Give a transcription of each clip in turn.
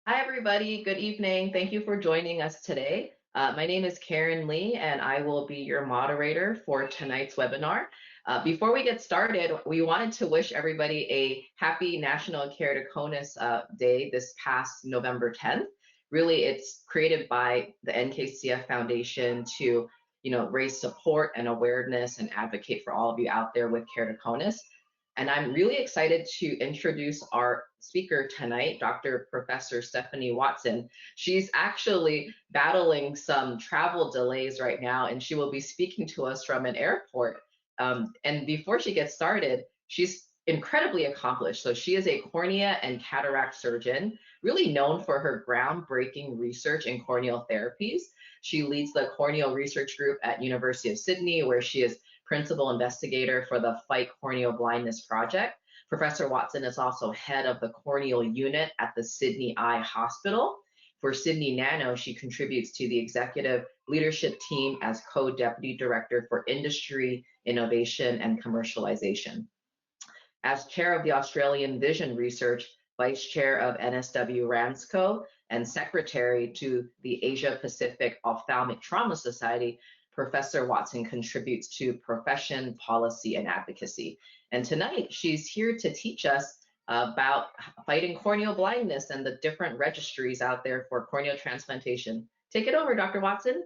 Hi, everybody. Good evening. Thank you for joining us today. My name is Karen Lee, and I will be your moderator for tonight's webinar. Before we get started, we wanted to wish everybody a happy National Keratoconus Day this past November 10th. Really, it's created by the NKCF Foundation to, raise support and awareness and advocate for all of you out there with keratoconus. And I'm really excited to introduce our speaker tonight, Dr. Professor Stephanie Watson. She's actually battling some travel delays right now, and she will be speaking to us from an airport. And before she gets started, she's incredibly accomplished. So she is a cornea and cataract surgeon, really known for her groundbreaking research in corneal therapies. She leads the corneal research group at University of Sydney, where she is principal investigator for the Fight Corneal Blindness Project. Professor Watson is also head of the corneal unit at the Sydney Eye Hospital. For Sydney Nano, she contributes to the executive leadership team as co-deputy director for industry, innovation, and commercialization. As chair of the Australian Vision Research, vice chair of NSW RANSCO, and secretary to the Asia Pacific Ophthalmic Trauma Society, Professor Watson contributes to profession, policy, and advocacy. And tonight, she's here to teach us about fighting corneal blindness and the different registries out there for corneal transplantation. Take it over, Dr. Watson.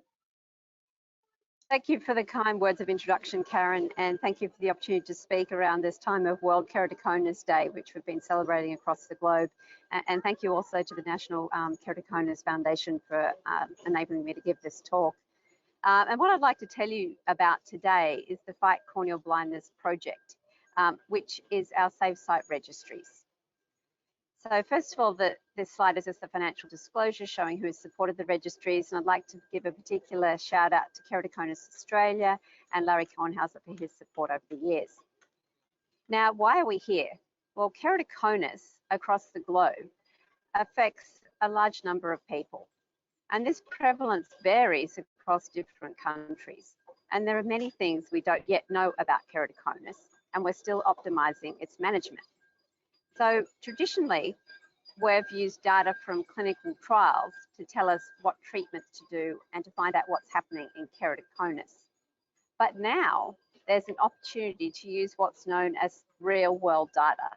Thank you for the kind words of introduction, Karen, and thank you for the opportunity to speak around this time of World Keratoconus Day, which we've been celebrating across the globe. And thank you also to the National Keratoconus Foundation for enabling me to give this talk. And what I'd like to tell you about today is the Fight Corneal Blindness Project, which is our Safe Sight Registries. So first of all, this slide is just the financial disclosure showing who has supported the registries, and I'd like to give a particular shout out to Keratoconus Australia and Larry Kornhauser for his support over the years. Now, why are we here? Well, keratoconus across the globe affects a large number of people, and this prevalence varies across different countries. And there are many things we don't yet know about keratoconus, and we're still optimizing its management. So traditionally, we've used data from clinical trials to tell us what treatments to do and to find out what's happening in keratoconus. But now there's an opportunity to use what's known as real-world data.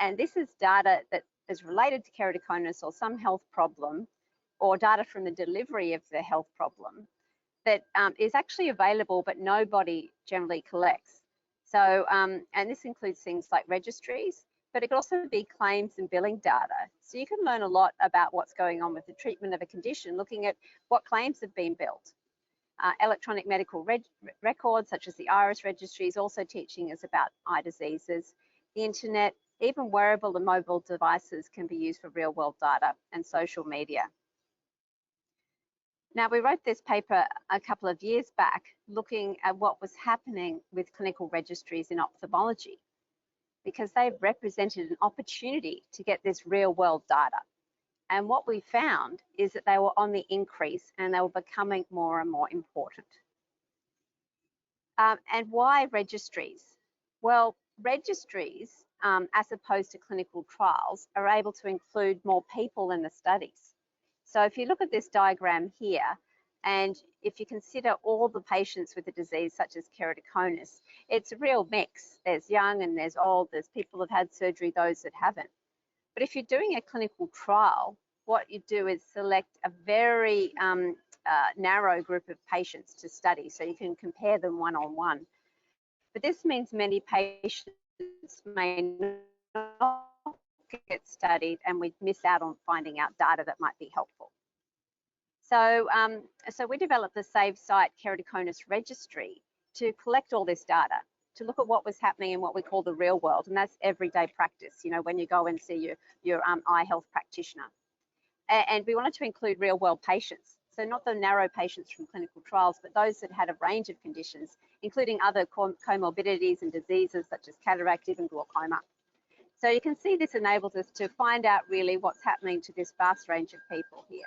And this is data that is related to keratoconus or some health problem, or data from the delivery of the health problem that is actually available, but nobody generally collects. So, and this includes things like registries, but it could also be claims and billing data. So you can learn a lot about what's going on with the treatment of a condition, looking at what claims have been built. Electronic medical records, such as the IRIS registry, is also teaching us about eye diseases. The internet, even wearable and mobile devices can be used for real-world data, and social media. Now, we wrote this paper a couple of years back, looking at what was happening with clinical registries in ophthalmology, because they represented an opportunity to get this real-world data. And what we found is that they were on the increase and they were becoming more and more important. And why registries? Well, registries, as opposed to clinical trials, are able to include more people in the studies. So if you look at this diagram here, and if you consider all the patients with a disease such as keratoconus, it's a real mix. There's young and there's old, there's people who've had surgery, those that haven't. But if you're doing a clinical trial, what you do is select a very narrow group of patients to study, so you can compare them one-on-one. But this means many patients may not get studied, and we miss out on finding out data that might be helpful. So, so we developed the Safe Sight Keratoconus Registry to collect all this data, to look at what was happening in what we call the real world, and that's everyday practice, you know, when you go and see your eye health practitioner. And we wanted to include real world patients, so not the narrow patients from clinical trials, but those that had a range of conditions, including other comorbidities and diseases such as cataract, even glaucoma. So you can see this enables us to find out really what's happening to this vast range of people here.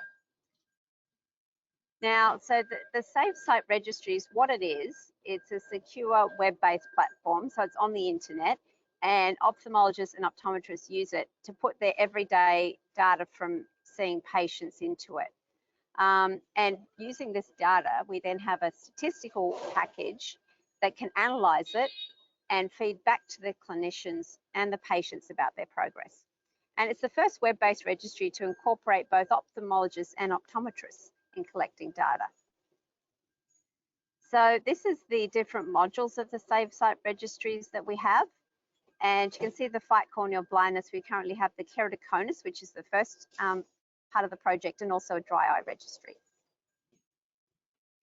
Now, so the Safe Sight Registry is what it is. It's a secure web-based platform, so it's on the internet. and ophthalmologists and optometrists use it to put their everyday data from seeing patients into it. And using this data, we then have a statistical package that can analyze it and feed back to the clinicians and the patients about their progress. And it's the first web-based registry to incorporate both ophthalmologists and optometrists in collecting data. So this is the different modules of the Sight registries that we have. And you can see the Fight Corneal Blindness. We currently have the Keratoconus, which is the first part of the project, and also a dry eye registry.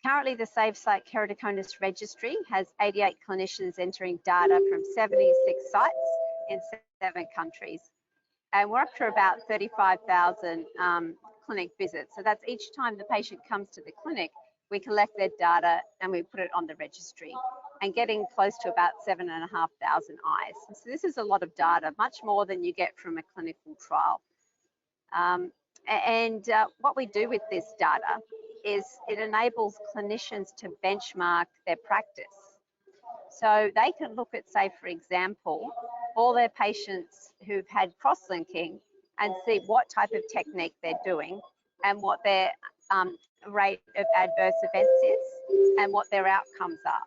Currently, the Sight Keratoconus Registry has 88 clinicians entering data from 76 sites in 7 countries. And we're up to about 35,000 clinic visits. So that's each time the patient comes to the clinic, we collect their data and we put it on the registry, and getting close to about 7,500 eyes. So this is a lot of data, much more than you get from a clinical trial. What we do with this data is it enables clinicians to benchmark their practice. So they can look at, say, for example, all their patients who've had crosslinking and see what type of technique they're doing and what their rate of adverse events is and what their outcomes are.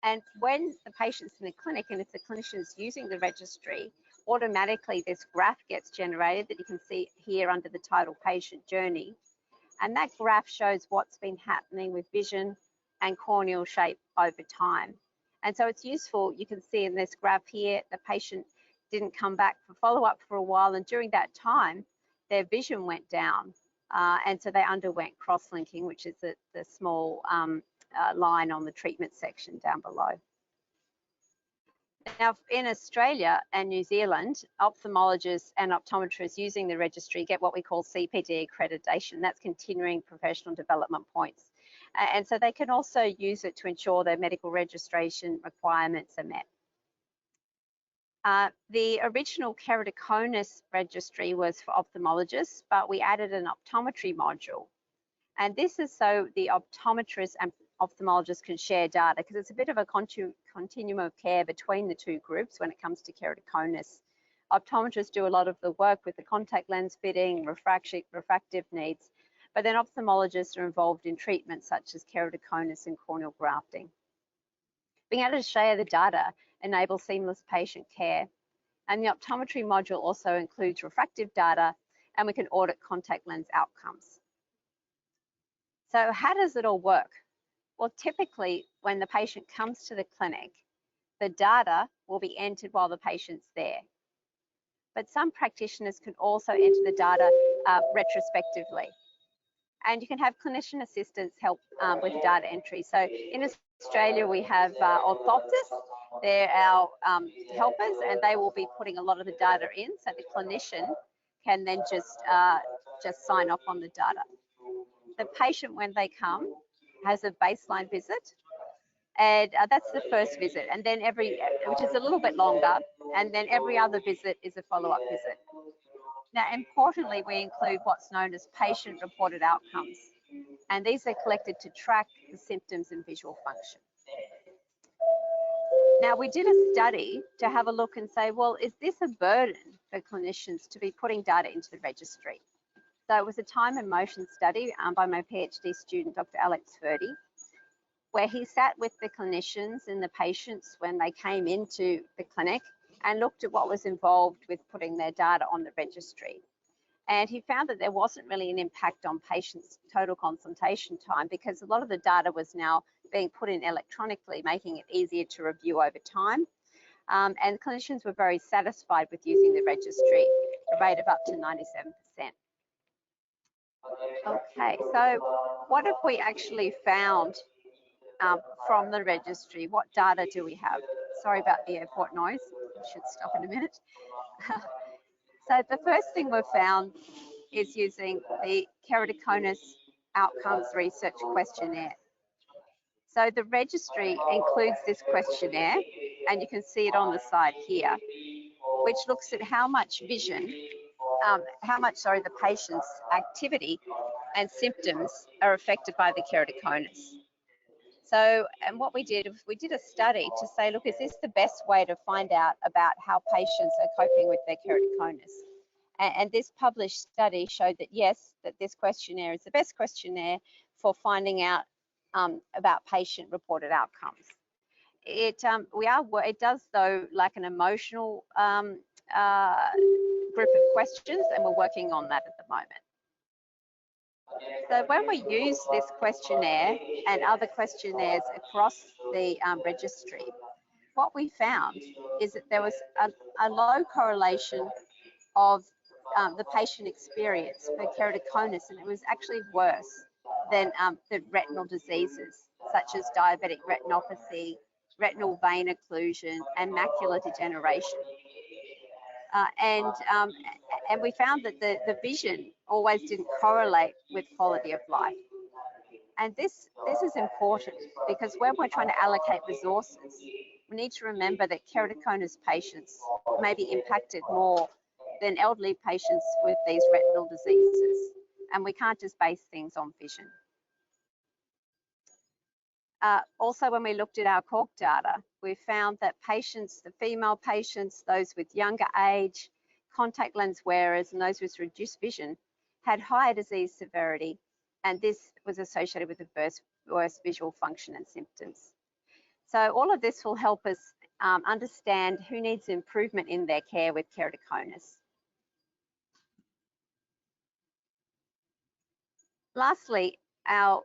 And when the patient's in the clinic, and if the clinician's using the registry, automatically this graph gets generated that you can see here under the title Patient Journey. And that graph shows what's been happening with vision and corneal shape over time. And so it's useful. You can see in this graph here, the patient didn't come back for follow-up for a while, and during that time, their vision went down. And so they underwent crosslinking, which is the small line on the treatment section down below. Now, in Australia and New Zealand, ophthalmologists and optometrists using the registry get what we call CPD accreditation. That's continuing professional development points. And so they can also use it to ensure their medical registration requirements are met. The original Keratoconus registry was for ophthalmologists, but we added an optometry module. And this is so the optometrists and ophthalmologists can share data, because it's a bit of a continuum of care between the two groups when it comes to keratoconus. Optometrists do a lot of the work with the contact lens fitting, refractive needs, but then ophthalmologists are involved in treatments such as keratoconus and corneal grafting. Being able to share the data enables seamless patient care. And the optometry module also includes refractive data, and we can audit contact lens outcomes. So how does it all work? Well, typically when the patient comes to the clinic, the data will be entered while the patient's there. But some practitioners can also enter the data retrospectively. And you can have clinician assistants help with data entry. So in Australia, we have orthoptists. They're our helpers, and they will be putting a lot of the data in, so the clinician can then just sign off on the data. The patient, when they come, has a baseline visit, and that's the first visit, and then which is a little bit longer, and then every other visit is a follow-up visit. Now, importantly, we include what's known as patient-reported outcomes, and these are collected to track the symptoms and visual function. Now, we did a study to have a look and say, well, is this a burden for clinicians to be putting data into the registry? So it was a time and motion study by my PhD student, Dr. Alex Ferdy, where he sat with the clinicians and the patients when they came into the clinic and looked at what was involved with putting their data on the registry. And he found that there wasn't really an impact on patients' total consultation time, because a lot of the data was now being put in electronically, making it easier to review over time. And clinicians were very satisfied with using the registry, a rate of up to 97%. Okay, so what have we actually found from the registry? What data do we have? Sorry about the airport noise. I should stop in a minute. So the first thing we've found is using the Keratoconus Outcomes Research Questionnaire. So the registry includes this questionnaire, and you can see it on the side here, which looks at how much vision, the patient's activity and symptoms are affected by the keratoconus. So, and what we did a study to say, look, is this the best way to find out about how patients are coping with their keratoconus? And this published study showed that yes, that this questionnaire is the best questionnaire for finding out about patient-reported outcomes. It does though like an emotional group of questions, and we're working on that at the moment. So when we use this questionnaire and other questionnaires across the registry, what we found is that there was a low correlation of the patient experience for keratoconus, and it was actually worse than the retinal diseases such as diabetic retinopathy, retinal vein occlusion, and macular degeneration. And we found that the vision always didn't correlate with quality of life. And this is important because when we're trying to allocate resources, we need to remember that keratoconus patients may be impacted more than elderly patients with these retinal diseases. And we can't just base things on vision. Also, when we looked at our cork data, we found that patients, the female patients, those with younger age, contact lens wearers, and those with reduced vision had higher disease severity, and this was associated with worse visual function and symptoms. So all of this will help us understand who needs improvement in their care with keratoconus. Lastly, our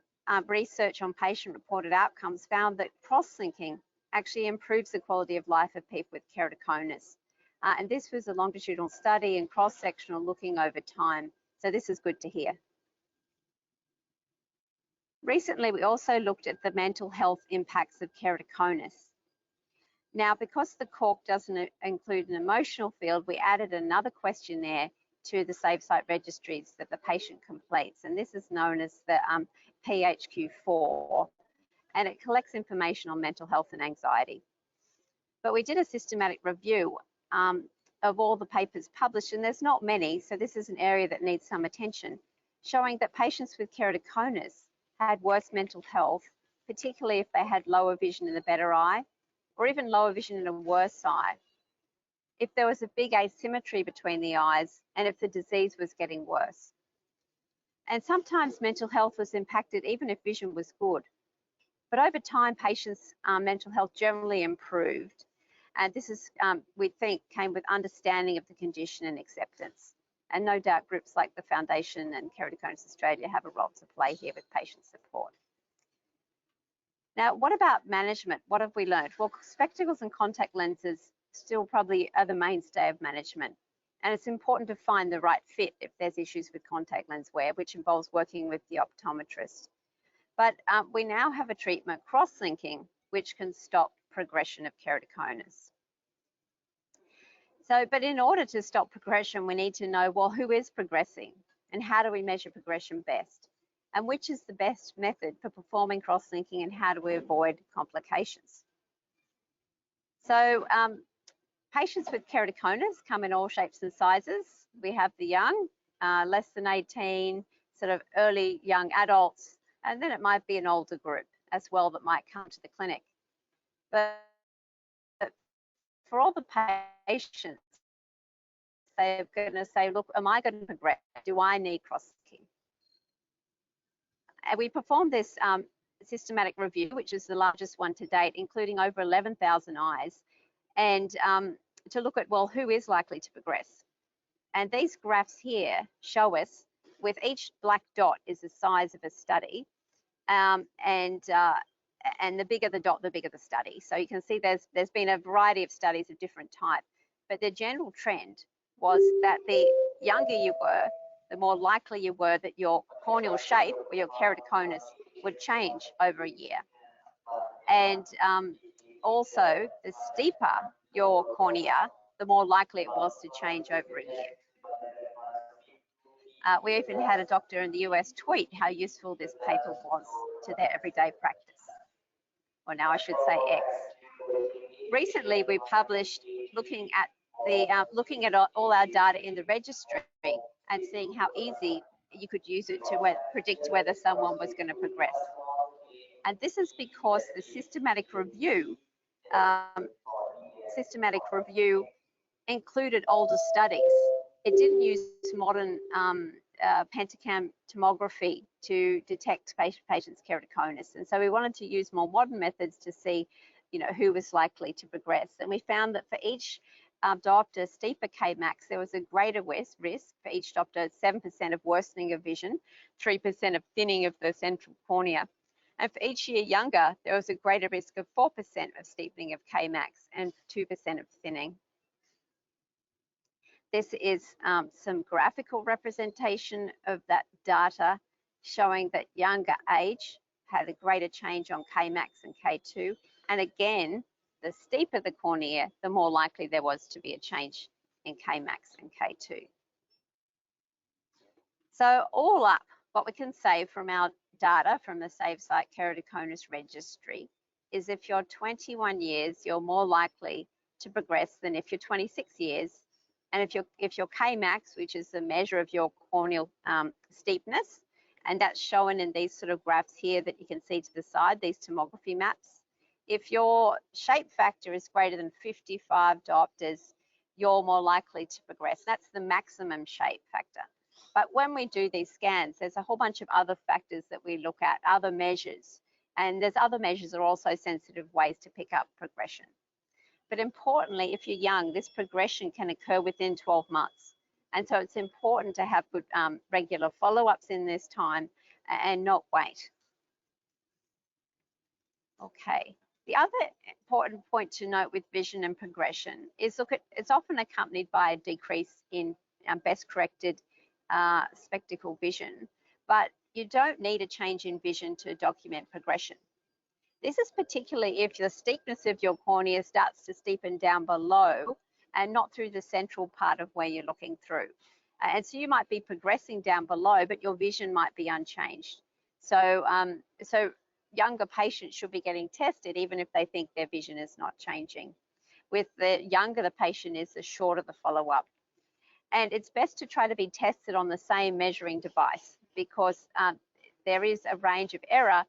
research on patient-reported outcomes found that crosslinking actually improves the quality of life of people with keratoconus. And this was a longitudinal study and cross-sectional looking over time. So this is good to hear. Recently, we also looked at the mental health impacts of keratoconus. Now, because the cork doesn't include an emotional field, we added another questionnaire to the Sight Registries that the patient completes. And this is known as the PHQ-4, and it collects information on mental health and anxiety. But we did a systematic review of all the papers published, and there's not many, so this is an area that needs some attention, showing that patients with keratoconus had worse mental health, particularly if they had lower vision in the better eye, or even lower vision in a worse eye, if there was a big asymmetry between the eyes, and if the disease was getting worse. And sometimes mental health was impacted even if vision was good. But over time, patients' mental health generally improved. And this is, we think, came with understanding of the condition and acceptance. And no doubt groups like the Foundation and Keratoconus Australia have a role to play here with patient support. Now, what about management? What have we learned? Well, spectacles and contact lenses still probably are the mainstay of management. And it's important to find the right fit if there's issues with contact lens wear, which involves working with the optometrist. But we now have a treatment, crosslinking, which can stop progression of keratoconus. So, but in order to stop progression, we need to know, well, who is progressing and how do we measure progression best? And which is the best method for performing crosslinking and how do we avoid complications? So patients with keratoconus come in all shapes and sizes. We have the young, less than 18, sort of early young adults, and then it might be an older group as well that might come to the clinic. But for all the patients, they're going to say, look, am I going to progress? Do I need crosslinking? And we performed this systematic review, which is the largest one to date, including over 11,000 eyes, and to look at, well, who is likely to progress? And these graphs here show us, with each black dot is the size of a study, and the bigger the dot, the bigger the study. So you can see there's been a variety of studies of different type, but the general trend was that the younger you were, the more likely you were that your corneal shape or your keratoconus would change over a year. And also, the steeper your cornea, the more likely it was to change over a year. We even had a doctor in the US tweet how useful this paper was to their everyday practice. Or now I should say X. Recently, we published looking at all our data in the registry and seeing how easy you could use it to predict whether someone was going to progress. And this is because the systematic review included older studies. It didn't use modern pentacam tomography to detect patients' keratoconus. And so we wanted to use more modern methods to see, who was likely to progress. And we found that for each diopter steeper Kmax, there was a greater risk for each diopter, 7% of worsening of vision, 3% of thinning of the central cornea. And for each year younger, there was a greater risk of 4% of steepening of Kmax and 2% of thinning. This is some graphical representation of that data showing that younger age had a greater change on Kmax and K2. And again, the steeper the cornea, the more likely there was to be a change in Kmax and K2. So all up, what we can say from our data from the Sight Keratoconus Registry is if you're 21 years, you're more likely to progress than if you're 26 years. And if your Kmax, which is the measure of your corneal steepness, and that's shown in these sort of graphs here that you can see to the side, these tomography maps. If your shape factor is greater than 55 diopters, you're more likely to progress. That's the maximum shape factor. But when we do these scans, there's a whole bunch of other factors that we look at, other measures. And there's other measures that are also sensitive ways to pick up progression. But importantly, if you're young, this progression can occur within 12 months. And so it's important to have good regular follow-ups in this time and not wait. Okay. The other important point to note with vision and progression is, it's often accompanied by a decrease in best corrected spectacle vision, but you don't need a change in vision to document progression. This is particularly if the steepness of your cornea starts to steepen down below and not through the central part of where you're looking through. And so you might be progressing down below, but your vision might be unchanged. So younger patients should be getting tested even if they think their vision is not changing. With the younger the patient is, the shorter the follow-up. And it's best to try to be tested on the same measuring device because there is a range of error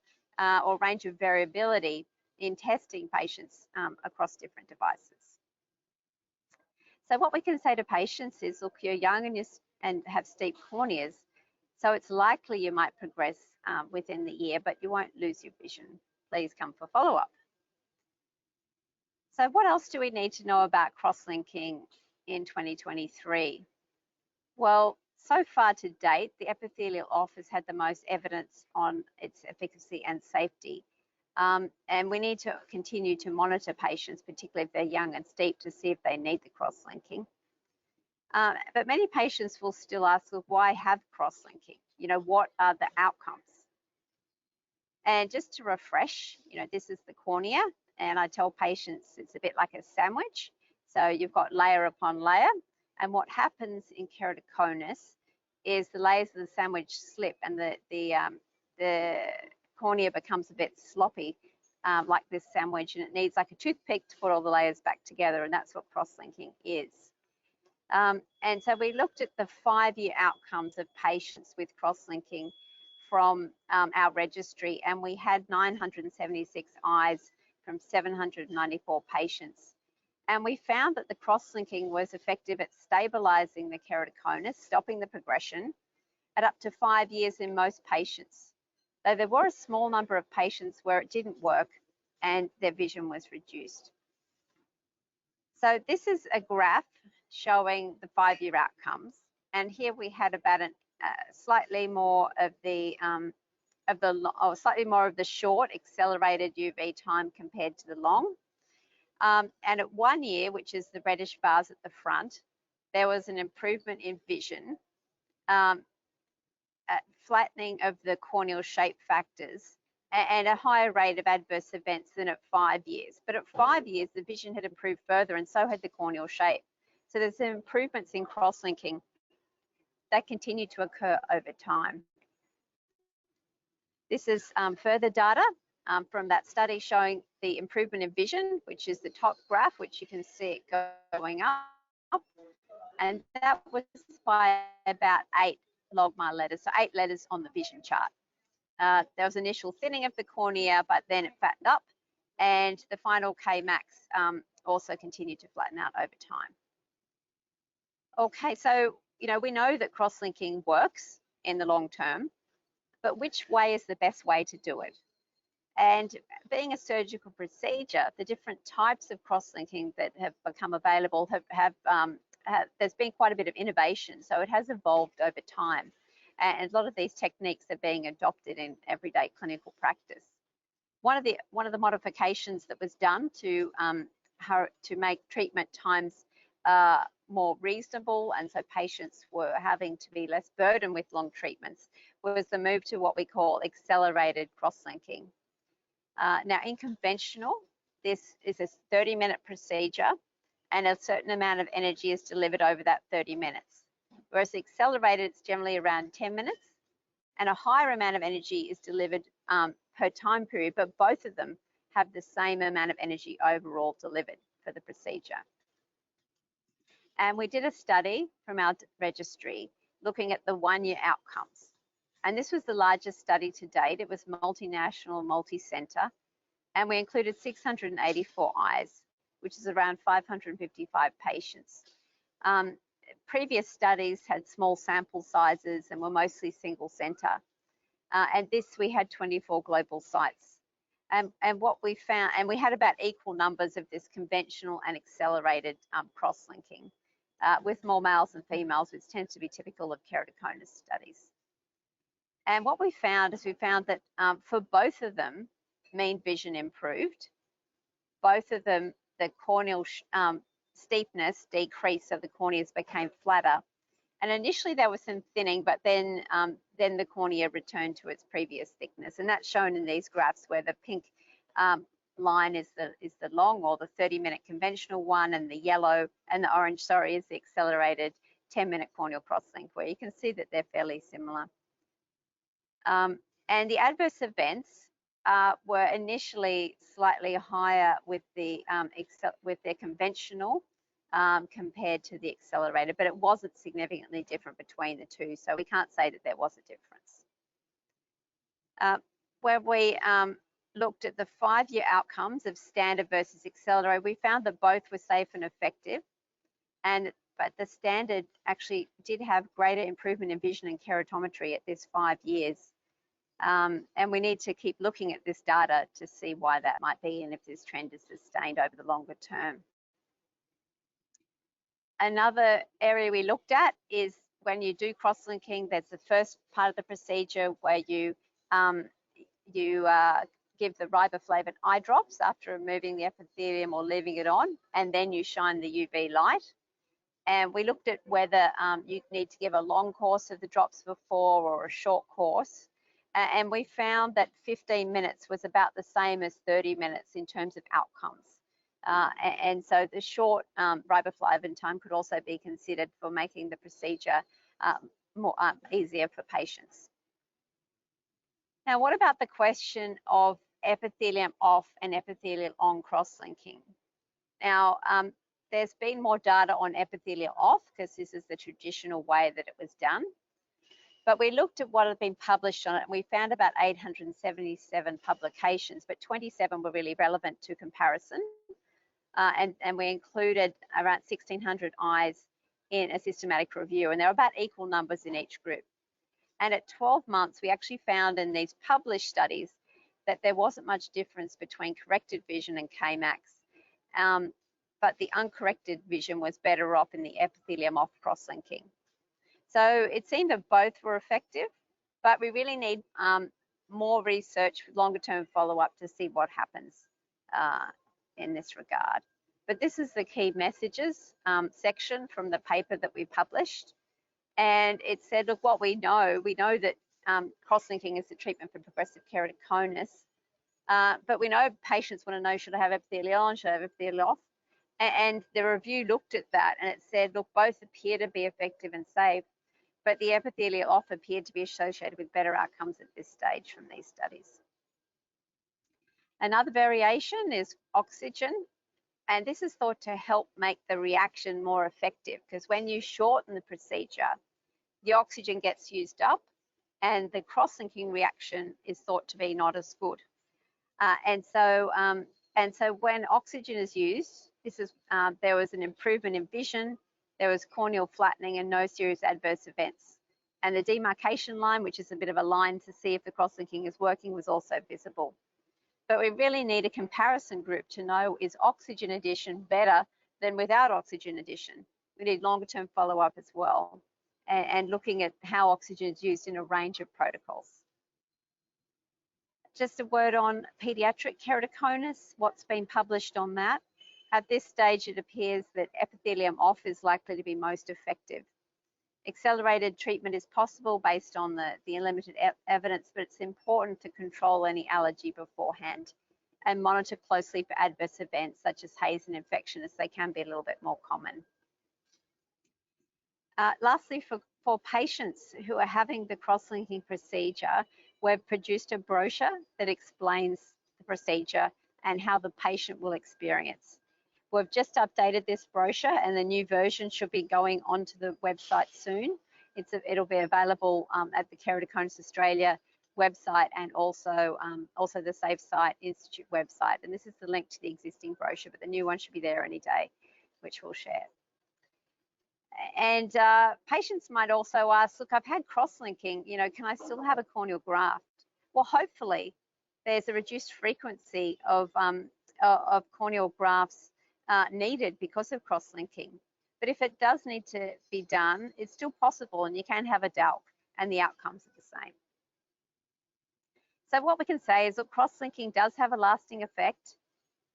or range of variability in testing patients across different devices. So what we can say to patients is, look, you're young and have steep corneas, so it's likely you might progress within the year, but you won't lose your vision. Please come for follow-up. So what else do we need to know about cross-linking in 2023? Well, so far to date, the Epithelium-off has had the most evidence on its efficacy and safety. And we need to continue to monitor patients, particularly if they're young and steep, to see if they need the cross-linking. But many patients will still ask, well, why have cross-linking? What are the outcomes? And just to refresh, this is the cornea, and I tell patients it's a bit like a sandwich. So you've got layer upon layer, and what happens in keratoconus is the layers of the sandwich slip, and the cornea becomes a bit sloppy, like this sandwich, and it needs like a toothpick to put all the layers back together, and that's what cross-linking is. And so we looked at the 5-year outcomes of patients with cross-linking from our registry, and we had 976 eyes from 794 patients. And we found that the cross-linking was effective at stabilizing the keratoconus, stopping the progression at up to 5 years in most patients. Though there were a small number of patients where it didn't work and their vision was reduced. So this is a graph showing the 5-year outcomes. And here we had about slightly more of the short accelerated UV time compared to the long. And at 1 year, which is the reddish bars at the front, there was an improvement in vision, flattening of the corneal shape factors, and a higher rate of adverse events than at 5 years. But at 5 years, the vision had improved further, and so had the corneal shape. So there's improvements in cross-linking that continue to occur over time. This is further data from that study showing the improvement in vision, which is the top graph, which you can see it going up. And that was by about 8 logMAR letters, so 8 letters on the vision chart. there was initial thinning of the cornea, but then it fattened up, and the final Kmax also continued to flatten out over time. Okay, so we know that cross-linking works in the long term, but which way is the best way to do it? And being a surgical procedure, the different types of cross-linking that have become available there's been quite a bit of innovation, so it has evolved over time. And a lot of these techniques are being adopted in everyday clinical practice. One of the modifications that was done to make treatment times more reasonable, and so patients were having to be less burdened with long treatments, was the move to what we call accelerated cross-linking. Now, in conventional, this is a 30-minute procedure, and a certain amount of energy is delivered over that 30 minutes. Whereas accelerated, it's generally around 10 minutes, and a higher amount of energy is delivered per time period, but both of them have the same amount of energy overall delivered for the procedure. And we did a study from our registry looking at the one-year outcomes. And this was the largest study to date. It was multinational, multi-center, and we included 684 eyes, which is around 555 patients. Previous studies had small sample sizes and were mostly single center. And this, we had 24 global sites. And what we found, and we had about equal numbers of this conventional and accelerated cross-linking with more males and females, which tends to be typical of keratoconus studies. And what we found is that for both of them, mean vision improved. Both of them, the corneal steepness decreased, so the corneas became flatter. And initially there was some thinning, but then the cornea returned to its previous thickness, and that's shown in these graphs where the pink line is the long, or the 30-minute conventional one, and the yellow and the orange, sorry, is the accelerated 10-minute corneal crosslink, where you can see that they're fairly similar. And the adverse events were initially slightly higher with their conventional compared to the accelerated, but it wasn't significantly different between the two, so we can't say that there was a difference. Where we looked at the 5-year outcomes of standard versus accelerated, we found that both were safe and effective, but the standard actually did have greater improvement in vision and keratometry at this 5 years. And we need to keep looking at this data to see why that might be, and if this trend is sustained over the longer term. Another area we looked at is when you do cross-linking, there's the first part of the procedure where you give the riboflavin eye drops after removing the epithelium or leaving it on, and then you shine the UV light. And we looked at whether you need to give a long course of the drops before or a short course. And we found that 15 minutes was about the same as 30 minutes in terms of outcomes. And so the short riboflavin time could also be considered for making the procedure more easier for patients. Now, what about the question of epithelium-off and epithelium-on cross-linking? Now, there's been more data on epithelium-off because this is the traditional way that it was done. But we looked at what had been published on it, and we found about 877 publications, but 27 were really relevant to comparison. And we included around 1,600 eyes in a systematic review, and there are about equal numbers in each group. And at 12 months, we actually found in these published studies that there wasn't much difference between corrected vision and Kmax, but the uncorrected vision was better off in the epithelium-off cross-linking. So it seemed that both were effective, but we really need more research, longer-term follow-up to see what happens in this regard. But this is the key messages section from the paper that we published. And it said, look, what we know that cross-linking is the treatment for progressive keratoconus, but we know patients want to know, should I have epithelial on, should I have epithelial off? And the review looked at that, and it said, look, both appear to be effective and safe, but the epithelial off appeared to be associated with better outcomes at this stage from these studies. Another variation is oxygen, and this is thought to help make the reaction more effective, because when you shorten the procedure, the oxygen gets used up, and the cross-linking reaction is thought to be not as good. And so when oxygen is used, there was an improvement in vision, there was corneal flattening and no serious adverse events. And the demarcation line, which is a bit of a line to see if the cross-linking is working, was also visible. But we really need a comparison group to know, is oxygen addition better than without oxygen addition? We need longer-term follow-up as well, and looking at how oxygen is used in a range of protocols. Just a word on pediatric keratoconus, what's been published on that. At this stage, it appears that epithelium-off is likely to be most effective. Accelerated treatment is possible based on the limited evidence, but it's important to control any allergy beforehand and monitor closely for adverse events such as haze and infection, as they can be a little bit more common. Lastly, for patients who are having the cross-linking procedure, we've produced a brochure that explains the procedure and how the patient will experience. We've just updated this brochure, and the new version should be going onto the website soon. It'll be available at the Keratoconus Australia website and also the Safe Sight Institute website. And this is the link to the existing brochure, but the new one should be there any day, which we'll share. And patients might also ask, look, I've had cross-linking, can I still have a corneal graft? Well, hopefully there's a reduced frequency of corneal grafts needed because of cross-linking. But if it does need to be done, it's still possible, and you can have a DALC and the outcomes are the same. So what we can say is that cross-linking does have a lasting effect.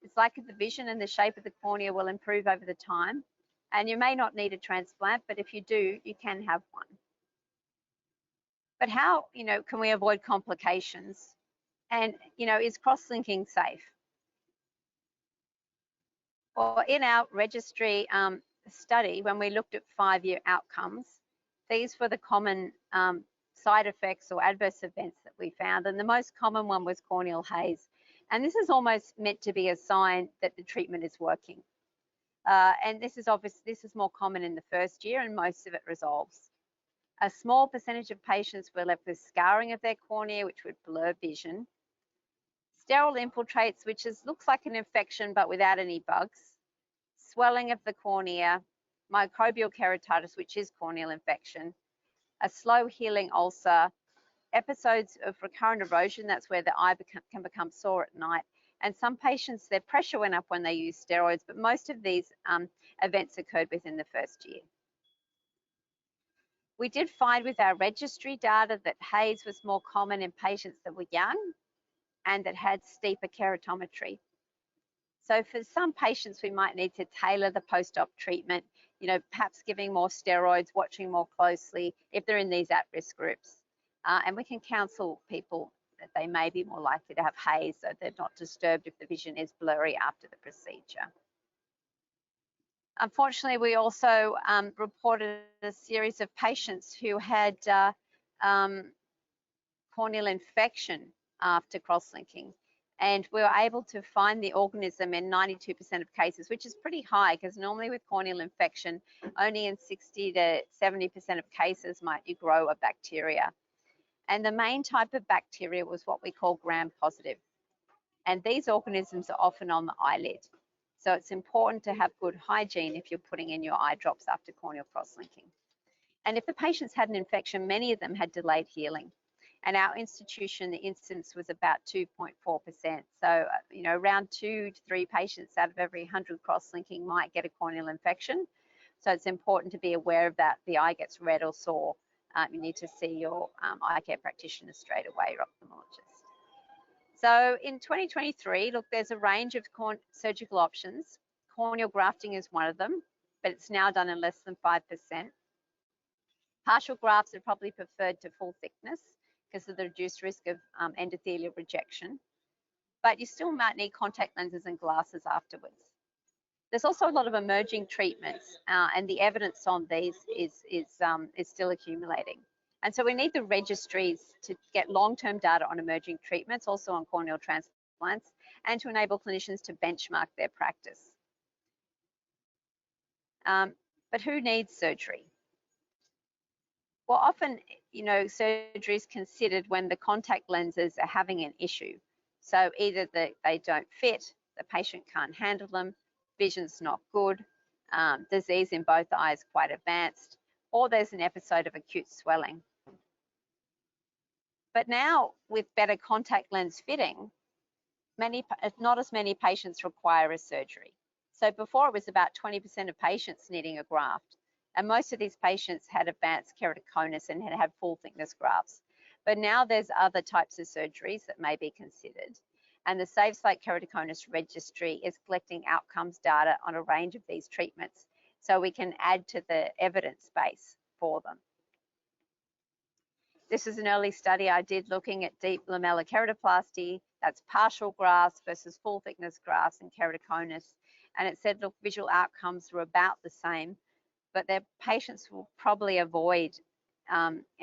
It's like the vision and the shape of the cornea will improve over the time. And you may not need a transplant, but if you do, you can have one. But how, can we avoid complications? And, is cross-linking safe? Well, in our registry study, when we looked at 5-year outcomes, these were the common side effects or adverse events that we found. And the most common one was corneal haze. And this is almost meant to be a sign that the treatment is working. And this is more common in the first year, and most of it resolves. A small percentage of patients were left with scarring of their cornea, which would blur vision. Sterile infiltrates, which looks like an infection but without any bugs. Swelling of the cornea, microbial keratitis, which is corneal infection. A slow healing ulcer. Episodes of recurrent erosion, that's where the eye can become sore at night. And some patients, their pressure went up when they used steroids, but most of these events occurred within the first year. We did find with our registry data that haze was more common in patients that were young and that had steeper keratometry. So for some patients, we might need to tailor the post-op treatment, perhaps giving more steroids, watching more closely if they're in these at-risk groups. And we can counsel people that they may be more likely to have haze, so they're not disturbed if the vision is blurry after the procedure. Unfortunately, we also reported a series of patients who had corneal infection after cross-linking, and we were able to find the organism in 92% of cases, which is pretty high, because normally with corneal infection, only in 60 to 70% of cases might you grow a bacteria. And the main type of bacteria was what we call gram-positive. And these organisms are often on the eyelid. So it's important to have good hygiene if you're putting in your eye drops after corneal cross-linking. And if the patients had an infection, many of them had delayed healing. And our institution, the incidence was about 2.4%. So, around 2 to 3 patients out of every 100 cross-linking might get a corneal infection. So it's important to be aware of that. The eye gets red or sore. You need to see your eye care practitioner straight away, your ophthalmologist. So in 2023, look, there's a range of surgical options. Corneal grafting is one of them, but it's now done in less than 5%. Partial grafts are probably preferred to full thickness because of the reduced risk of endothelial rejection, but you still might need contact lenses and glasses afterwards. There's also a lot of emerging treatments, and the evidence on these is still accumulating. And so we need the registries to get long-term data on emerging treatments, also on corneal transplants, and to enable clinicians to benchmark their practice. But who needs surgery? Well, often surgery is considered when the contact lenses are having an issue. So either they don't fit, the patient can't handle them, vision's not good, disease in both eyes quite advanced, or there's an episode of acute swelling. But now with better contact lens fitting, not as many patients require a surgery. So before it was about 20% of patients needing a graft, and most of these patients had advanced keratoconus and had full thickness grafts. But now there's other types of surgeries that may be considered. And the Sight Keratoconus Registry is collecting outcomes data on a range of these treatments, so we can add to the evidence base for them. This is an early study I did looking at deep lamellar keratoplasty, that's partial grafts versus full thickness grafts in keratoconus. And it said, look, visual outcomes were about the same, but their patients will probably avoid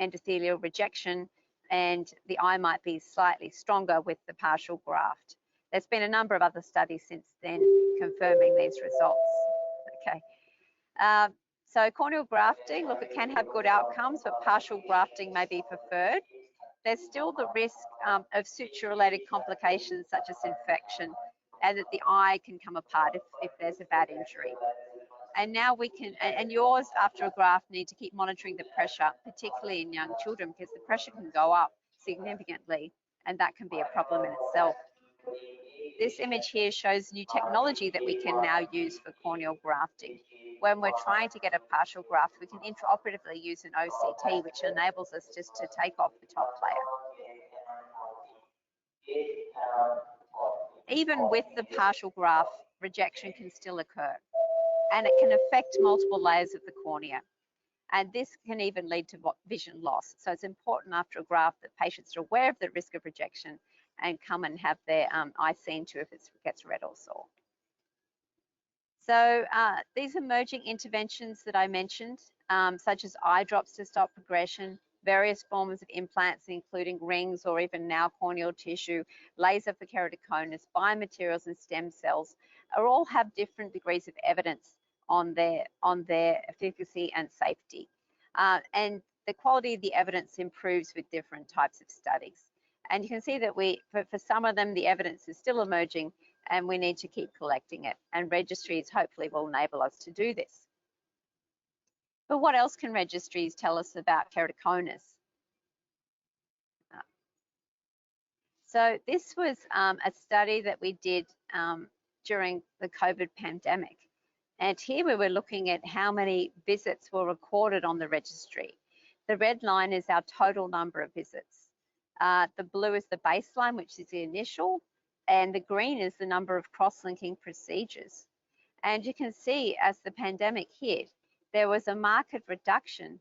endothelial rejection, and the eye might be slightly stronger with the partial graft. There's been a number of other studies since then confirming these results. Okay. So corneal grafting, look, it can have good outcomes, but partial grafting may be preferred. There's still the risk of suture-related complications such as infection, and that the eye can come apart if there's a bad injury. And now we can, and yours after a graft need to keep monitoring the pressure, particularly in young children, because the pressure can go up significantly, and that can be a problem in itself. This image here shows new technology that we can now use for corneal grafting. When we're trying to get a partial graft, we can intraoperatively use an OCT, which enables us just to take off the top layer. Even with the partial graft, rejection can still occur, and it can affect multiple layers of the cornea. And this can even lead to vision loss. So it's important after a graft that patients are aware of the risk of rejection and come and have their eye seen to if it gets red or sore. So these emerging interventions that I mentioned, such as eye drops to stop progression, various forms of implants, including rings or even now corneal tissue, laser for keratoconus, biomaterials and stem cells, all have different degrees of evidence on their efficacy and safety. And the quality of the evidence improves with different types of studies. And you can see that for some of them, the evidence is still emerging, and we need to keep collecting it. And registries hopefully will enable us to do this. But what else can registries tell us about keratoconus? So this was a study that we did during the COVID pandemic. And here we were looking at how many visits were recorded on the registry. The red line is our total number of visits. The blue is the baseline, which is the initial, and the green is the number of cross-linking procedures. And you can see as the pandemic hit, there was a marked reduction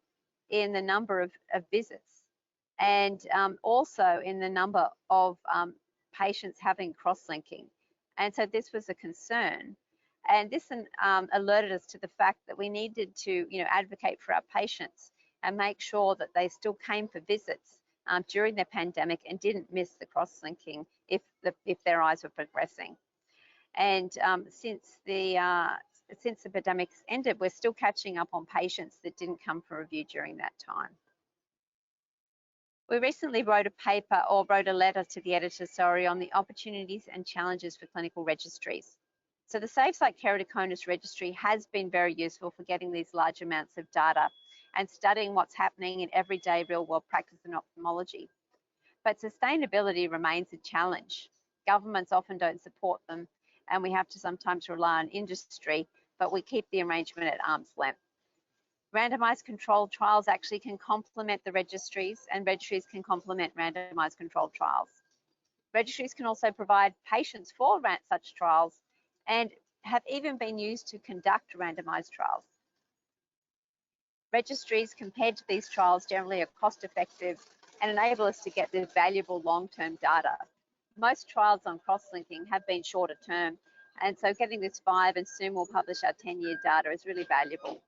in the number of visits, and also in the number of patients having cross-linking. And so this was a concern. And this alerted us to the fact that we needed to, advocate for our patients and make sure that they still came for visits during the pandemic and didn't miss the cross-linking if their eyes were progressing. And since the pandemic ended, we're still catching up on patients that didn't come for review during that time. We recently wrote a letter to the editor, on the opportunities and challenges for clinical registries. So the Sight Keratoconus Registry has been very useful for getting these large amounts of data and studying what's happening in everyday real-world practice in ophthalmology. But sustainability remains a challenge. Governments often don't support them, and we have to sometimes rely on industry, but we keep the arrangement at arm's length. Randomized controlled trials actually can complement the registries, and registries can complement randomized controlled trials. Registries can also provide patients for such trials and have even been used to conduct randomized trials. Registries compared to these trials generally are cost effective and enable us to get this valuable long-term data. Most trials on cross-linking have been shorter term, and so getting this 5 and soon we'll publish our 10-year data is really valuable.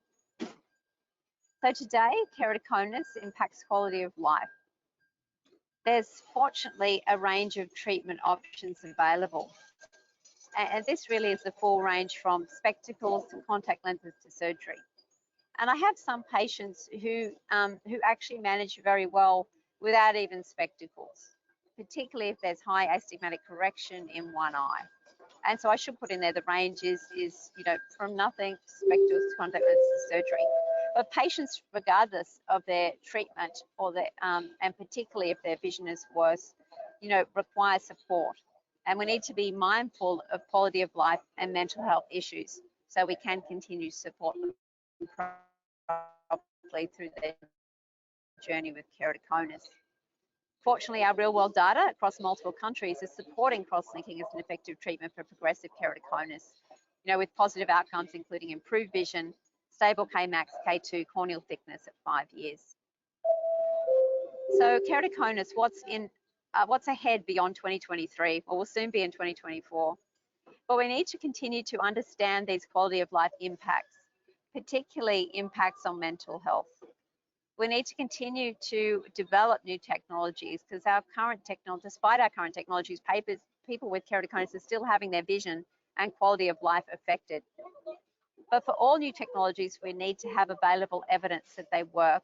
So today, keratoconus impacts quality of life. There's fortunately a range of treatment options available. And this really is the full range from spectacles to contact lenses to surgery. And I have some patients who actually manage very well without even spectacles, particularly if there's high astigmatic correction in one eye. And so I should put in there the range is you know, from nothing to spectacles to contact lenses to surgery. But patients, regardless of their treatment or their, and particularly if their vision is worse, you know, require support. And we need to be mindful of quality of life and mental health issues so we can continue to support them properly through their journey with keratoconus. Fortunately, our real-world data across multiple countries is supporting cross-linking as an effective treatment for progressive keratoconus, you know, with positive outcomes including improved vision, stable Kmax, K2, corneal thickness at 5 years. So keratoconus, what's ahead beyond 2023, or will soon be in 2024? Well, we need to continue to understand these quality of life impacts, particularly impacts on mental health. We need to continue to develop new technologies because our current technology, despite our current technologies, people with keratoconus are still having their vision and quality of life affected. But for all new technologies, we need to have available evidence that they work,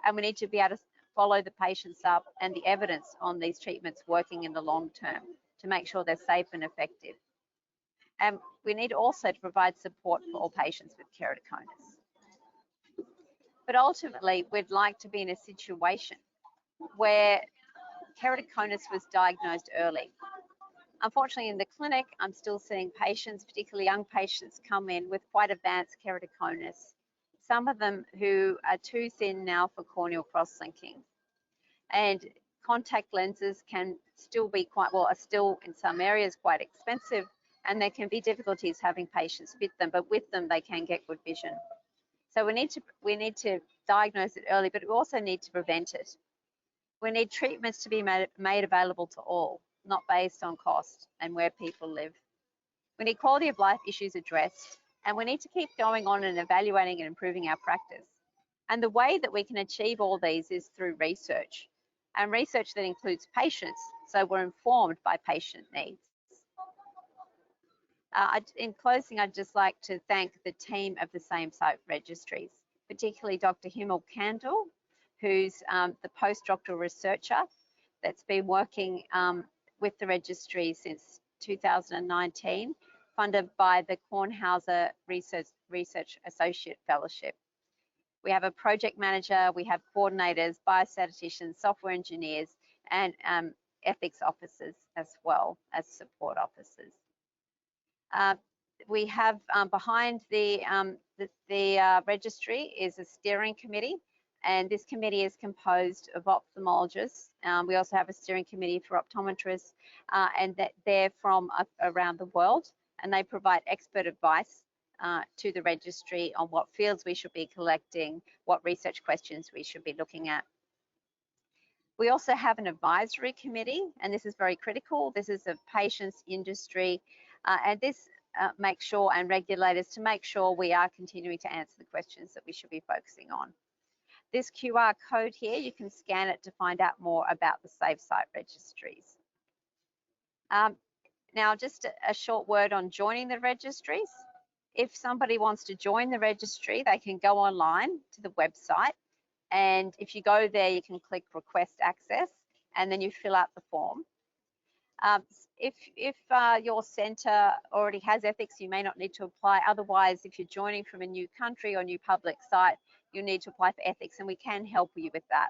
and we need to be able to follow the patients up and the evidence on these treatments working in the long term to make sure they're safe and effective. And we need also to provide support for all patients with keratoconus. But ultimately, we'd like to be in a situation where keratoconus was diagnosed early. Unfortunately, in the clinic, I'm still seeing patients, particularly young patients, come in with quite advanced keratoconus. Some of them who are too thin now for corneal crosslinking. And contact lenses can still be are still in some areas quite expensive, and there can be difficulties having patients fit them, but with them they can get good vision. So we need to diagnose it early, but we also need to prevent it. We need treatments to be made available to all, not based on cost and where people live. We need quality of life issues addressed, and we need to keep going on and evaluating and improving our practice. And the way that we can achieve all these is through research, and research that includes patients, so we're informed by patient needs. In closing, I'd just like to thank the team of the same Sight Registries, particularly Dr. Himmel Kandel, who's the postdoctoral researcher that's been working with the registry since 2019, funded by the Kornhauser Research Associate Fellowship. We have a project manager, we have coordinators, biostatisticians, software engineers, and ethics officers as well as support officers. We have behind the registry is a steering committee, and this committee is composed of ophthalmologists. We also have a steering committee for optometrists, and they're from around the world, and they provide expert advice to the registry on what fields we should be collecting, what research questions we should be looking at. We also have an advisory committee, and this is very critical. This is of patients, industry, and this makes sure, and regulators, to make sure we are continuing to answer the questions that we should be focusing on. This QR code here, you can scan it to find out more about the Safe Sight registries. Now, just a short word on joining the registries. If somebody wants to join the registry, they can go online to the website, and if you go there, you can click request access, and then you fill out the form. If your centre already has ethics, you may not need to apply. Otherwise, if you're joining from a new country or new public site, you need to apply for ethics, and we can help you with that.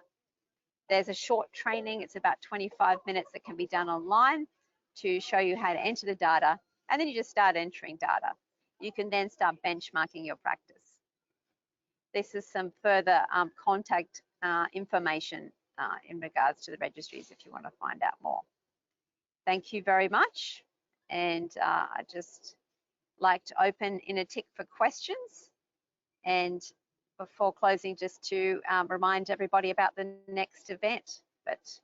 There's a short training, it's about 25 minutes, that can be done online to show you how to enter the data, and then you just start entering data. You can then start benchmarking your practice. This is some further contact information in regards to the registries if you want to find out more. Thank you very much, and I'd just like to open in a tick for questions. And before closing, just to remind everybody about the next event, but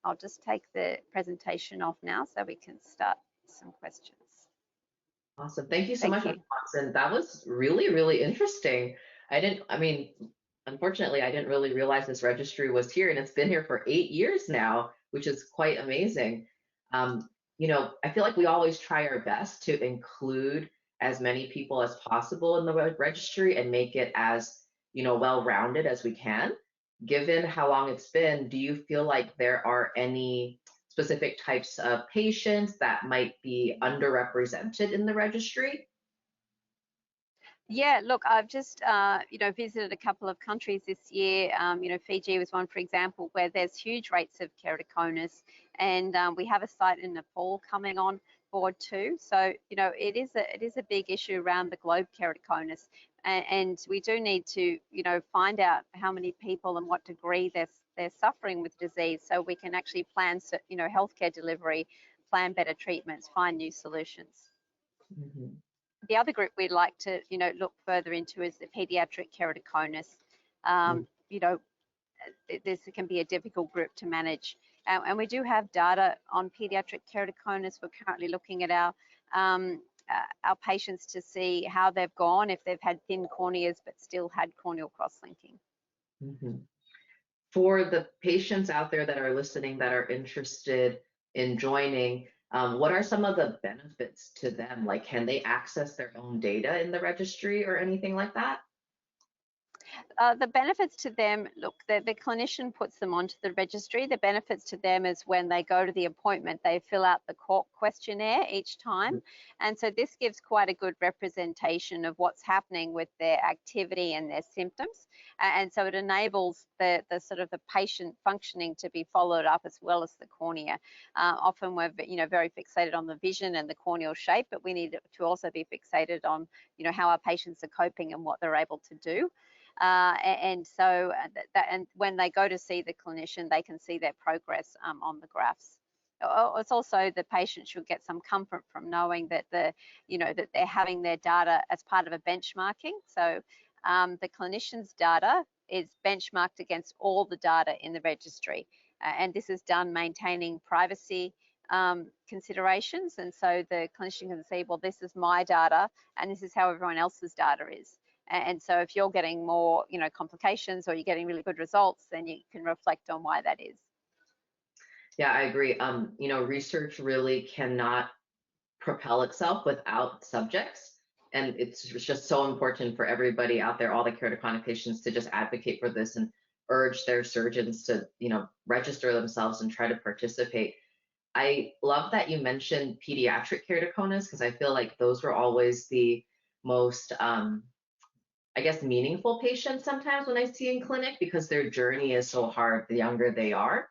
I'll just take the presentation off now so we can start some questions. Awesome. Thank you so much, Watson. That was really, really interesting. Unfortunately, I didn't really realize this registry was here, and it's been here for 8 years now, which is quite amazing. I feel like we always try our best to include as many people as possible in the registry and make it as, well-rounded as we can. Given how long it's been, do you feel like there are any specific types of patients that might be underrepresented in the registry? Yeah, look, I've just, visited a couple of countries this year. Fiji was one, for example, where there's huge rates of keratoconus, and we have a site in Nepal coming on board too. So, it is a big issue around the globe, keratoconus, and we do need to, find out how many people and what degree they're suffering with disease, so we can actually plan, healthcare delivery, plan better treatments, find new solutions. Mhm. The other group we'd like to, look further into is the pediatric keratoconus. Mm. This can be a difficult group to manage. And we do have data on pediatric keratoconus. We're currently looking at our patients to see how they've gone, if they've had thin corneas but still had corneal crosslinking. Mhm. For the patients out there that are listening that are interested in joining, what are some of the benefits to them? Like, can they access their own data in the registry or anything like that? The benefits to them, look, the clinician puts them onto the registry. The benefits to them is when they go to the appointment, they fill out the questionnaire each time. And so this gives quite a good representation of what's happening with their activity and their symptoms. And so it enables the sort of the patient functioning to be followed up as well as the cornea. Often we're, very fixated on the vision and the corneal shape, but we need to also be fixated on, how our patients are coping and what they're able to do. And so and when they go to see the clinician, they can see their progress on the graphs. It's also the patient should get some comfort from knowing that that they're having their data as part of a benchmarking. So the clinician's data is benchmarked against all the data in the registry, and this is done maintaining privacy considerations. And so the clinician can see, well, this is my data, and this is how everyone else's data is. And so if you're getting more, complications, or you're getting really good results, then you can reflect on why that is. Yeah, I agree. Research really cannot propel itself without subjects. And it's just so important for everybody out there, all the keratoconus patients, to just advocate for this and urge their surgeons to, register themselves and try to participate. I love that you mentioned pediatric keratoconus, because I feel like those were always the most, I guess, meaningful patients sometimes when I see in clinic, because their journey is so hard the younger they are.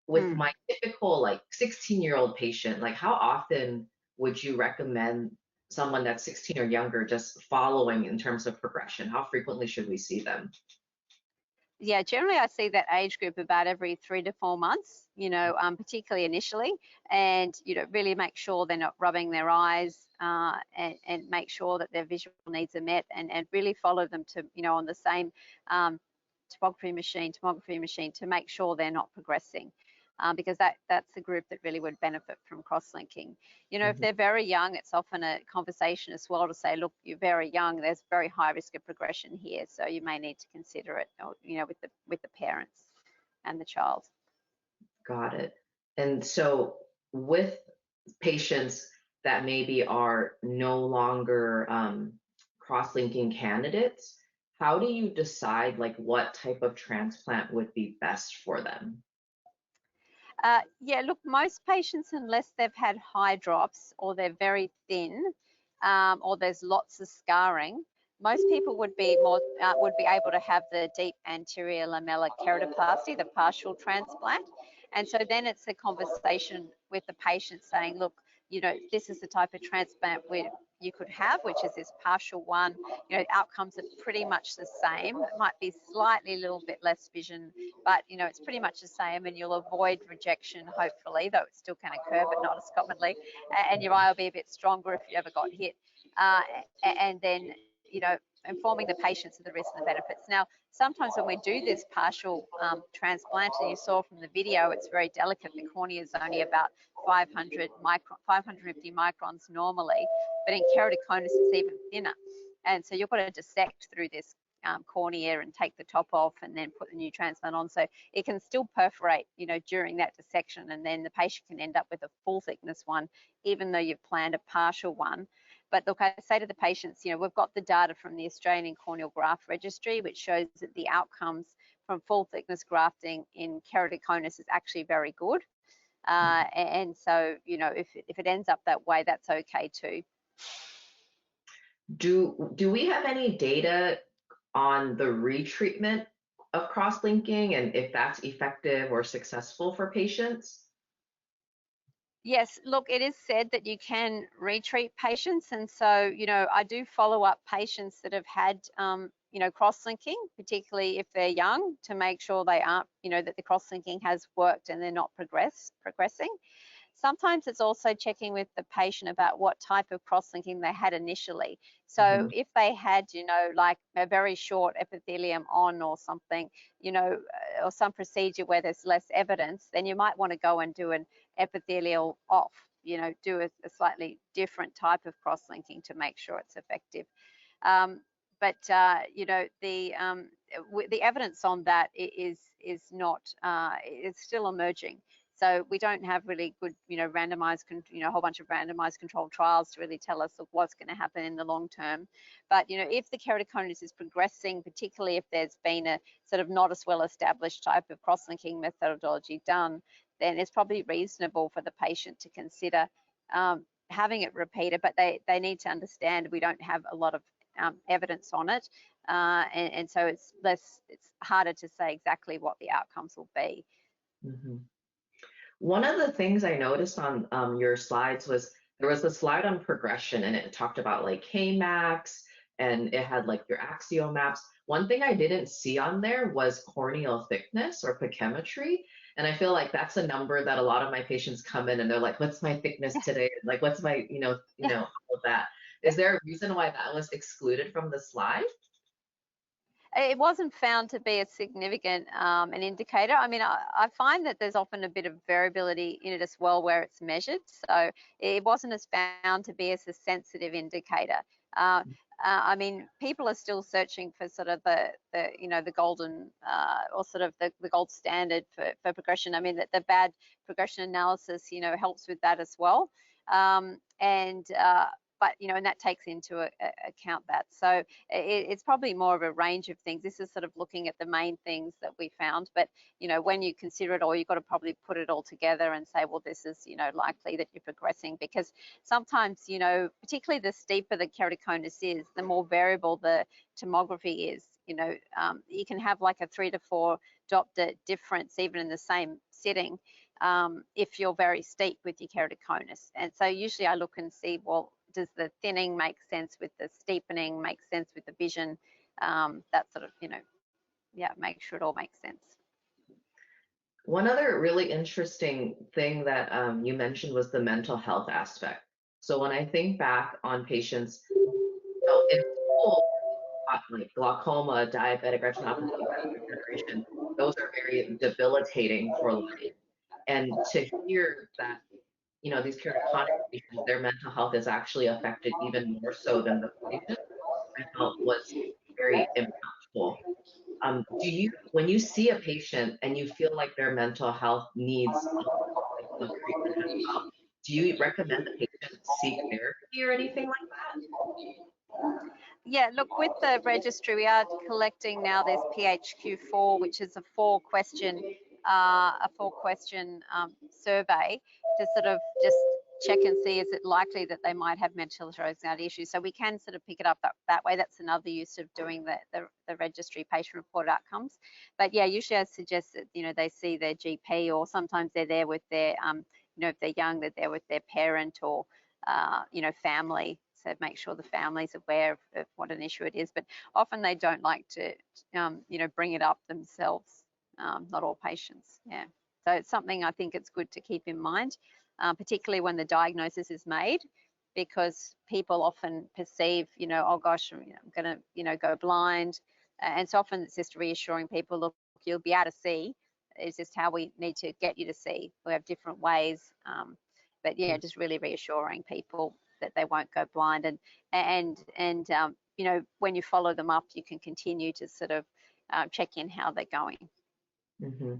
With my typical like 16-year-old patient, like how often would you recommend someone that's 16 or younger just following in terms of progression? How frequently should we see them? Yeah, generally I see that age group about every 3 to 4 months, particularly initially, and really make sure they're not rubbing their eyes, and make sure that their visual needs are met, and really follow them to, on the same tomography machine to make sure they're not progressing. Because that's the group that really would benefit from cross-linking. If they're very young, it's often a conversation as well to say, look, you're very young, there's very high risk of progression here, so you may need to consider it, with the parents and the child. Got it. And so with patients that maybe are no longer cross-linking candidates, how do you decide like what type of transplant would be best for them? Yeah, look, most patients, unless they've had high drops or they're very thin, or there's lots of scarring, most people would be able to have the deep anterior lamellar keratoplasty, the partial transplant. And so then it's a conversation with the patient saying, look, this is the type of transplant you could have, which is this partial one. Outcomes are pretty much the same. It might be slightly a little bit less vision, but it's pretty much the same, and you'll avoid rejection, hopefully, though it still can occur, but not as commonly. And your eye will be a bit stronger if you ever got hit. And then, informing the patients of the risks and the benefits. Now, sometimes when we do this partial transplant, and you saw from the video, it's very delicate. The cornea is only about 550 microns normally, but in keratoconus, it's even thinner. And so you've got to dissect through this cornea and take the top off and then put the new transplant on. So it can still perforate, during that dissection, and then the patient can end up with a full thickness one, even though you've planned a partial one. But look, I say to the patients, we've got the data from the Australian Corneal Graft Registry, which shows that the outcomes from full thickness grafting in keratoconus is actually very good. And so, if it ends up that way, that's okay too. Do we have any data on the retreatment of cross-linking and if that's effective or successful for patients? Yes, look, it is said that you can retreat patients. And so, I do follow up patients that have had, cross-linking, particularly if they're young, to make sure they aren't, that the cross-linking has worked and they're not progressing. Sometimes it's also checking with the patient about what type of cross-linking they had initially. So if they had, like a very short epithelium on or something, or some procedure where there's less evidence, then you might want to go and do an epithelial off, do a slightly different type of cross-linking to make sure it's effective. But the evidence on that is not, it's still emerging. So we don't have really good, randomized, a whole bunch of randomized controlled trials to really tell us what's going to happen in the long term. But, if the keratoconus is progressing, particularly if there's been a sort of not as well established type of cross-linking methodology done, then it's probably reasonable for the patient to consider having it repeated. But they need to understand we don't have a lot of evidence on it. And so it's harder to say exactly what the outcomes will be. Mm-hmm. One of the things I noticed on your slides was there was a slide on progression and it talked about like Kmax and it had like your axiomaps. One thing I didn't see on there was corneal thickness or pachymetry. And I feel like that's a number that a lot of my patients come in and they're like, what's my thickness today? Like, what's my, all of that. Is there a reason why that was excluded from the slide? It wasn't found to be a significant an indicator. I mean, I find that there's often a bit of variability in it as well where it's measured. So it wasn't as found to be as a sensitive indicator. I mean, people are still searching for sort of the golden or sort of the gold standard for progression. I mean, the bad progression analysis, helps with that as well. But and that takes into account that. So it's probably more of a range of things. This is sort of looking at the main things that we found. But when you consider it all, you've got to probably put it all together and say, well, this is likely that you're progressing, because sometimes particularly the steeper the keratoconus is, the more variable the tomography is. You can have like a 3 to 4 diopter difference even in the same setting. If you're very steep with your keratoconus. And so usually I look and see, well, does the thinning make sense with the steepening, make sense with the vision? That sort of, make sure it all makes sense. One other really interesting thing that you mentioned was the mental health aspect. So when I think back on patients, in school, like glaucoma, diabetic retinopathy, degeneration, those are very debilitating for life. And to hear that, these keratoconic patients, their mental health is actually affected even more so than the patient, I felt was very impactful. When you see a patient and you feel like their mental health needs treatment as well, do you recommend the patient seek therapy or anything like that? Yeah, look, with the registry, we are collecting now this PHQ-4, which is a four-question survey to sort of just check and see, is it likely that they might have mental health issues. So we can sort of pick it up that way. That's another use of doing the registry patient reported outcomes. But yeah, usually I suggest that, they see their GP, or sometimes they're there with their, if they're young, they're there with their parent or, family. So make sure the family's aware of what an issue it is. But often they don't like to, bring it up themselves. Not all patients, yeah. So it's something I think it's good to keep in mind, particularly when the diagnosis is made, because people often perceive, oh gosh, I'm going to, go blind. And so often it's just reassuring people, look, you'll be able to see. It's just how we need to get you to see. We have different ways. But yeah, just really reassuring people that they won't go blind. And when you follow them up, you can continue to sort of check in how they're going. Mm-hmm.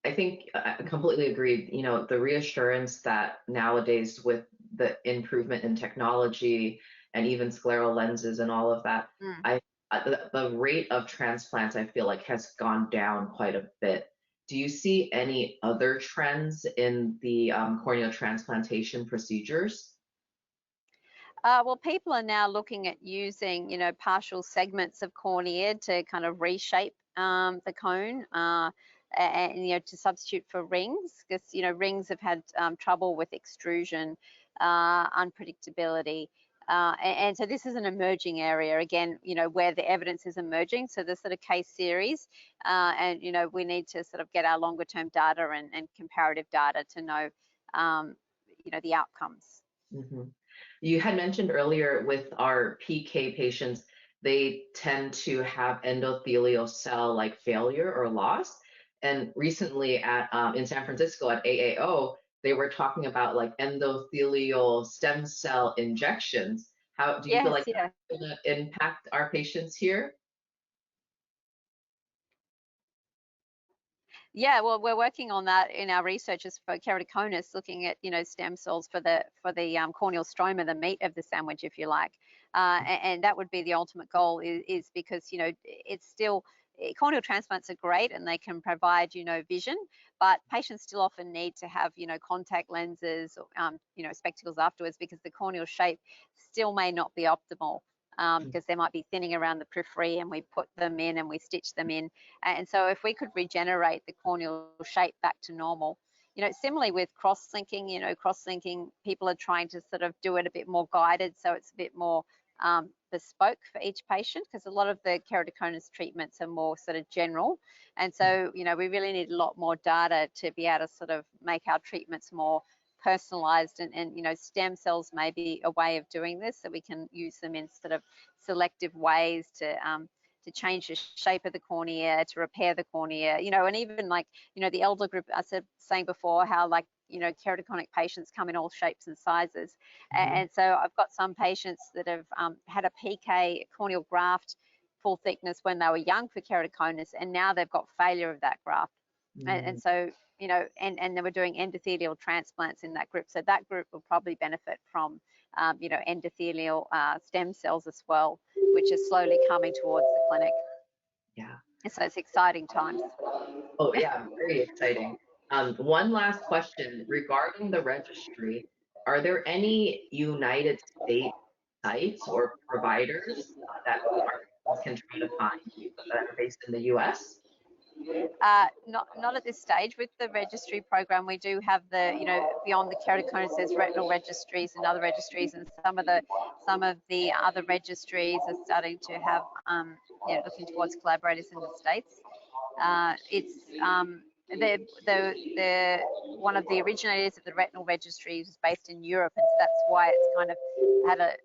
I think I completely agree. The reassurance that nowadays with the improvement in technology and even scleral lenses and all of that, Mm. the rate of transplants I feel like has gone down quite a bit. Do you see any other trends in the corneal transplantation procedures? Well, people are now looking at using, partial segments of cornea to kind of reshape the cone, and to substitute for rings, because rings have had trouble with extrusion, unpredictability. And so this is an emerging area again, where the evidence is emerging. So this sort of case series, and we need to sort of get our longer term data and comparative data to know, the outcomes. Mm-hmm. You had mentioned earlier with our PK patients, they tend to have endothelial cell like failure or loss. And recently at in San Francisco at AAO, they were talking about like endothelial stem cell injections. How do you feel Yes, like yeah. that's going to impact our patients here? Yeah, well, we're working on that in our researchers for keratoconus, looking at stem cells for the corneal stroma, the meat of the sandwich, if you like, and that would be the ultimate goal. Is because it's still corneal transplants are great and they can provide vision, but patients still often need to have contact lenses or spectacles afterwards because the corneal shape still may not be optimal. Because there might be thinning around the periphery and we put them in and we stitch them in. And so if we could regenerate the corneal shape back to normal, similarly with cross-linking, cross-linking, people are trying to sort of do it a bit more guided, so it's a bit more bespoke for each patient, because a lot of the keratoconus treatments are more sort of general. And so, we really need a lot more data to be able to sort of make our treatments more personalized, and stem cells may be a way of doing this, so we can use them in sort of selective ways to change the shape of the cornea, to repair the cornea, and even like the elder group I said saying before, how like keratoconic patients come in all shapes and sizes. And so I've got some patients that have had a PK corneal graft full thickness when they were young for keratoconus, and now they've got failure of that graft. And so, and they were doing endothelial transplants in that group. So that group will probably benefit from, endothelial stem cells as well, which is slowly coming towards the clinic. Yeah. And so it's exciting times. Oh, yeah, very exciting. One last question regarding the registry. Are there any United States sites or providers that our patients can try to find that are based in the US? Not at this stage. With the registry program, we do have the, beyond the keratoconus, there's retinal registries and other registries, and some of the other registries are starting to have, looking towards collaborators in the States. It's the one of the originators of the retinal registries is based in Europe, and so that's why it's kind of had a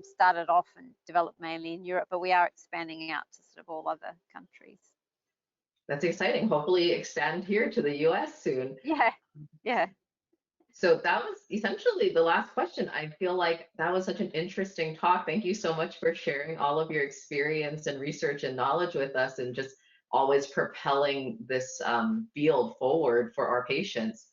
started off and developed mainly in Europe, but we are expanding out to sort of all other countries. That's exciting. Hopefully extend here to the US soon. Yeah, yeah. So that was essentially the last question. I feel like that was such an interesting talk. Thank you so much for sharing all of your experience and research and knowledge with us, and just always propelling this field forward for our patients.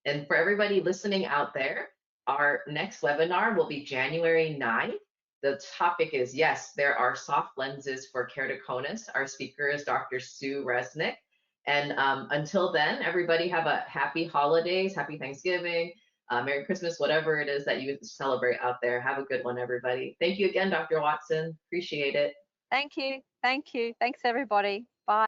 And for everybody listening out there, our next webinar will be January 9th. The topic is, yes, there are soft lenses for keratoconus. Our speaker is Dr. Sue Resnick. And until then, everybody have a happy holidays, happy Thanksgiving, Merry Christmas, whatever it is that you celebrate out there. Have a good one, everybody. Thank you again, Dr. Watson. Appreciate it. Thank you. Thank you. Thanks, everybody.